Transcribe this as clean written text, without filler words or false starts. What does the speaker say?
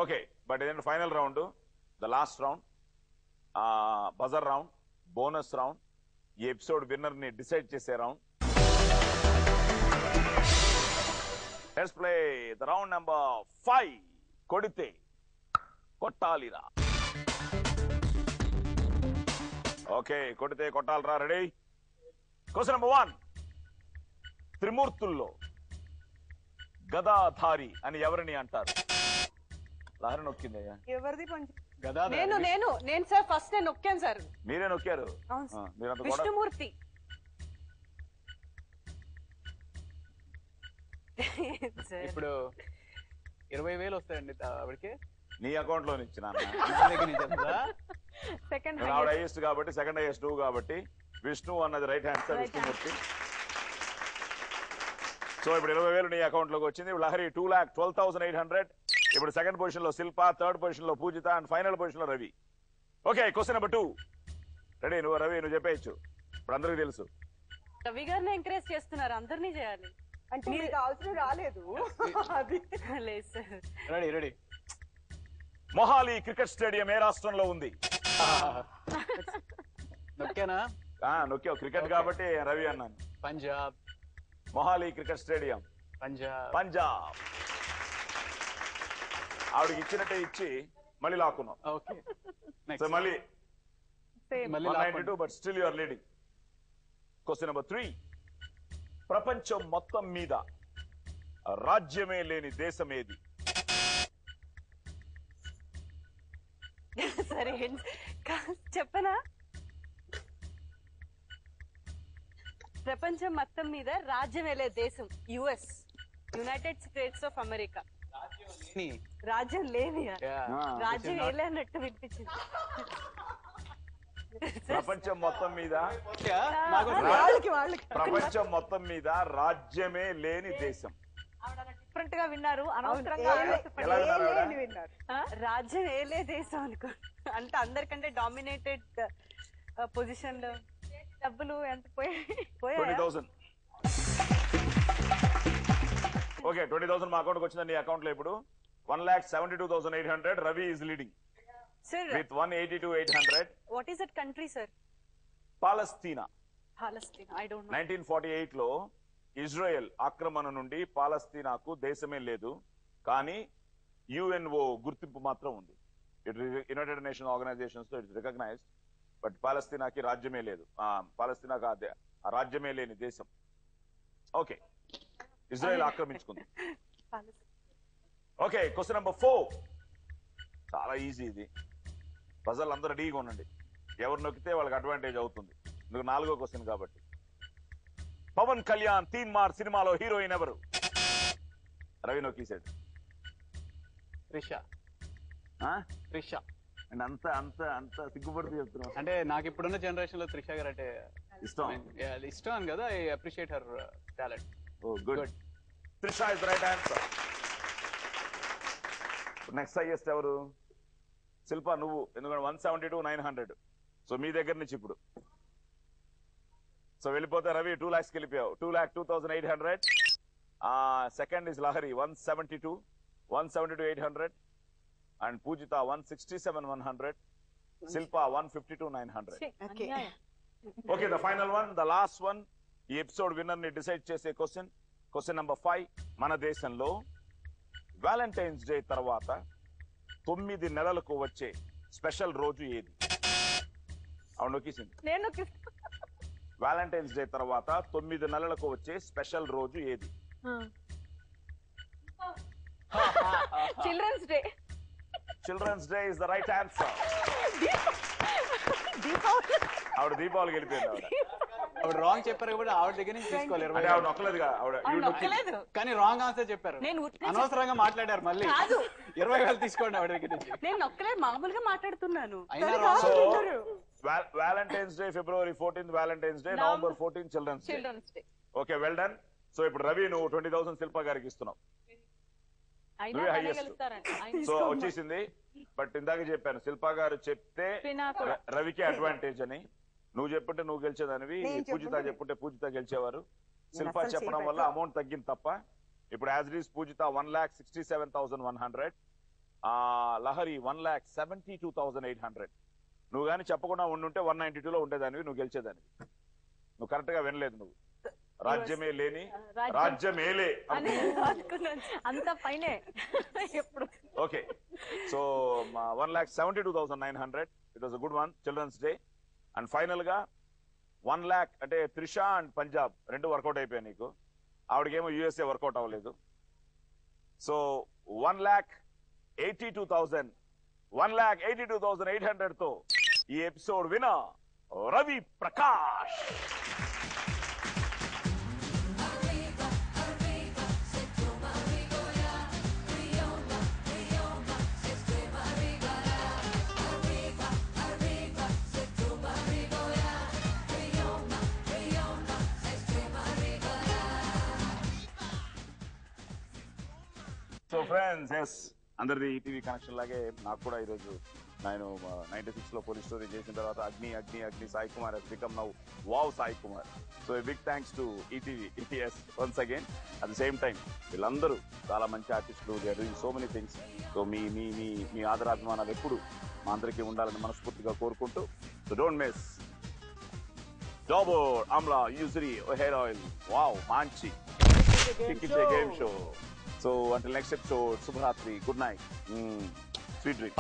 Okay, but ఇదంటే final round, the last round, buzzer round, bonus round, ఈ episode winner ని decide చేసే round. Let's play the round number 5. కొడితే కొట్టాలిరా. Okay, కొడితే కొట్టాలిరా. Ready? Question number 1. త్రిమూర్తుల్లో గదాధారి అని ఎవరిని అంటారు? లహరి నొక్కిందయ్యా. ఎవరిది నేను సార్ ఫస్ట్ నేను నొక్కాను సార్. మీరే నొక్కారు. విష్ణుమూర్తి. ఇప్పుడు 20,000 వస్తాయండి ఆవిడకి. నీ అకౌంట్ లో నుంచి సెకండ్ ఆవిడ హైయెస్ట్ కాబట్టి, సెకండ్ హైయెస్ట్ నువ్వు కాబట్టి విష్ణు అన్నది రైట్ ఆన్సర్, విష్ణుమూర్తి. సో ఇప్పుడు 20,000 నీ అకౌంట్ లోకి వచ్చింది. లహరి 2,12,800. ఇప్పుడు సెకండ్ పొజిషన్ లో శిల్ప, థర్డ్ పొజిషన్ లో పూజిత, అండ్ ఫైనల్ పొజిషన్ లో Ravi. Okay, question number 2. Ready? Ravi నువ్వు చెప్పేయచ్చు, ఇప్పుడు అందరికి తెలుసు. రవి గారిని ఎంకరేజ్ చేస్తున్నారు, అందరినీ చేయాలి అంటే మీకు అవసరం రాలేదు. లేదు sir. Ready ready. Mohali cricket stadium ఏ రాష్ట్రంలో ఉంది? నొక్కానా? నొక్కావు, క్రికెట్ కాబట్టి రవి అన్నాను. పంజాబ్. Mohali cricket stadium Punjab. ఆవిడకి ఇచ్చినట్టే ఇచ్చి మళ్ళీ లాక్కున్నాం. ఓకే, సో మళ్ళీ 192, but still you're leading. Question number 3. ప్రపంచం మొత్తం మీద రాజ్యమే లేని దేశం ఏది? సరే చెప్పనా? ప్రపంచం మొత్తం మీద రాజ్యం వెళ్ళే దేశం US, United states of America. రాజ్యం లేని రాజ్యం వేలే అన్నట్టు వినిపించింది. ప్రపంచం మొత్తం మీద రాజ్యమే లేని దేశం. డిఫరెంట్ గా విన్నారు, అనవసరంగా రాజ్యం ఏలే దేశం అనుకో. అంటే అందరికంటే డామినేటెడ్ పొజిషన్ లో. డబ్బులు ఎంత పోయాయి? 20,000. ఓకే, 20,000 మా అకౌంట్ వచ్చింది. నీ అకౌంట్ లో ఇప్పుడు 1,72,800. Ravi is leading with 182,800. What is that country, sir? Palestine. I don't know. 1948 లో ఇజ్రాయెల్ ఆక్రమణ నుండి పాలస్తీనాకు దేశమే లేదు, కానీ యుఎన్ఓ గుర్తింపు మాత్రం ఉంది. యునైటెడ్ నేషన్ ఆర్గనైజేషన్స్ తో ఇట్స్ రికగ్నైజ్డ్, బట్ పాలస్తీనాకి రాజ్యమే లేదు. పాలస్తీనాకు ఆ రాజ్యమే లేని దేశం. ఓకే, ఇజ్రాయెల్ ఆక్రమించుకుంది. Okay, question number 4. చాలా ఈజీ ఇది. పజల్ అందరూ రెడీగా ఉండండి, ఎవరు నొక్కితే వాళ్ళకి అడ్వాంటేజ్ అవుతుంది. ఇందుకు 4వ క్వశ్చన్ కాబట్టి. పవన్ కళ్యాణ్ తీన్ మార్ సినిమాలో హీరోయిన్ ఎవరు? రవి నొక్కిసాడు. త్రిష. అండ్ అంత అంత అంత సిగ్గుపడుతూ చెప్తున్నావు. అంటే నాకు ఇప్పుడున్న జనరేషన్ లో త్రిష గారు అంటే ఇష్టం అని కదా. I appreciate her talent. Oh good. Trisha is right answer. Next highest ఎవరు? శిల్ప నువ్వు, ఎందుకంటే 172,900. సో మీ దగ్గర నుంచి ఇప్పుడు సో వెళ్ళిపోతే రవి 2 lakhs వెళ్ళిపోయావు. 2,02,800. Second is Lahari 172,800. And Poojitha 167,100. Shilpa 152,900. Okay, the final one, the last one. ఈ ఎపిసోడ్ విన్నర్ ని డిసైడ్ చేసే క్వశ్చన్. Question number 5. మన దేశంలో వ్యాలంటైన్స్ డే తర్వాత 9 నెలలకు వచ్చే స్పెషల్ రోజు ఏది? అవును నొక్కేసింది. వ్యాలంటైన్స్ డే తర్వాత 9 నెలలకు వచ్చే స్పెషల్ రోజు ఏది? Children's Day. Children's Day is the right answer. ఆవిడ దీపావళికి వెళ్ళిపోయింది. ఆవిడ రాంగ్ చెప్పారు కాబట్టి ఆవిడ దగ్గర నుంచి తీసుకోవాలి. ఆవిడ నొక్కలేదు, కానీ రాంగ్ ఆన్సర్ చెప్పారు. అనవసరంగా మాట్లాడారు. మళ్ళీ 20,000 తీసుకోండి ఆవిడ దగ్గర నుంచి. నేను నొక్కలేదు, మామూలుగా మాట్లాడుతున్నాను. Valentine's Day February 14th Valentine's Day, November 14th Children's Day. Okay, well done. So ఇప్పుడు రవి నువ్వు 20,000 శిల్ప గారికి ఇస్తున్నావు. నువ్వే హైయెస్ట్. సో వచ్చేసింది. బట్ ఇందాక చెప్పాను, శిల్ప గారు చెప్తే రవికి అడ్వాంటేజ్ అని. నువ్వు చెప్పుంటే నువ్వు గెలిచేదానివి, పూజిత చెప్పుంటే పూజిత గెలిచేవారు. శిల్ప చెప్పడం వల్ల అమౌంట్ తగ్గింది తప్ప. ఇప్పుడు యాజ్ ఇట్ ఈస్ పూజిత 1,67,100. లహరి 1,72,800. నువ్వు కానీ చెప్పకుండా ఉండుంటే 192లో ఉండేదానివి, నువ్వు గెలిచేదానివి. నువ్వు కరెక్ట్ గా వినలేదు. నువ్వు రాజ్యమే లేని రాజ్యమేలే అంత పైనే ఎప్పుడు. Okay, so 1,72,900. It was a good one, Children's Day. And final గా 1 lakh అంటే త్రిష అండ్ పంజాబ్ రెండు వర్కౌట్ అయిపోయాయి నీకు. ఆవిడకేమో యూఎస్ఏ వర్కౌట్ అవ్వలేదు. సో 1,82,800 తో ఈ episode winner Ravi Prakash. So friends, yes, అందరిది ఈటీవీ కనెక్షన్ లాగే నాకు కూడా ఈరోజు నేను 96 లో పోలీస్ స్టోరీ చేసిన తర్వాత Agni Sai Kumar he's become now wow Sai Kumar. So big thanks to ETV ETS once again. At the same time వీళ్ళందరూ చాలా మంచి ఆర్టిస్టులు, they are doing so many things. So మీ ఆదరాభిమానాలు ఎప్పుడు మా అందరికీ ఉండాలని మనస్ఫూర్తిగా కోరుకుంటూ, so don't miss Dabur Amla యూజరీ హెయిర్ ఆయిల్, వావ్ మంచి game show. So until next episode, Subhratri, good night, sweet dreams.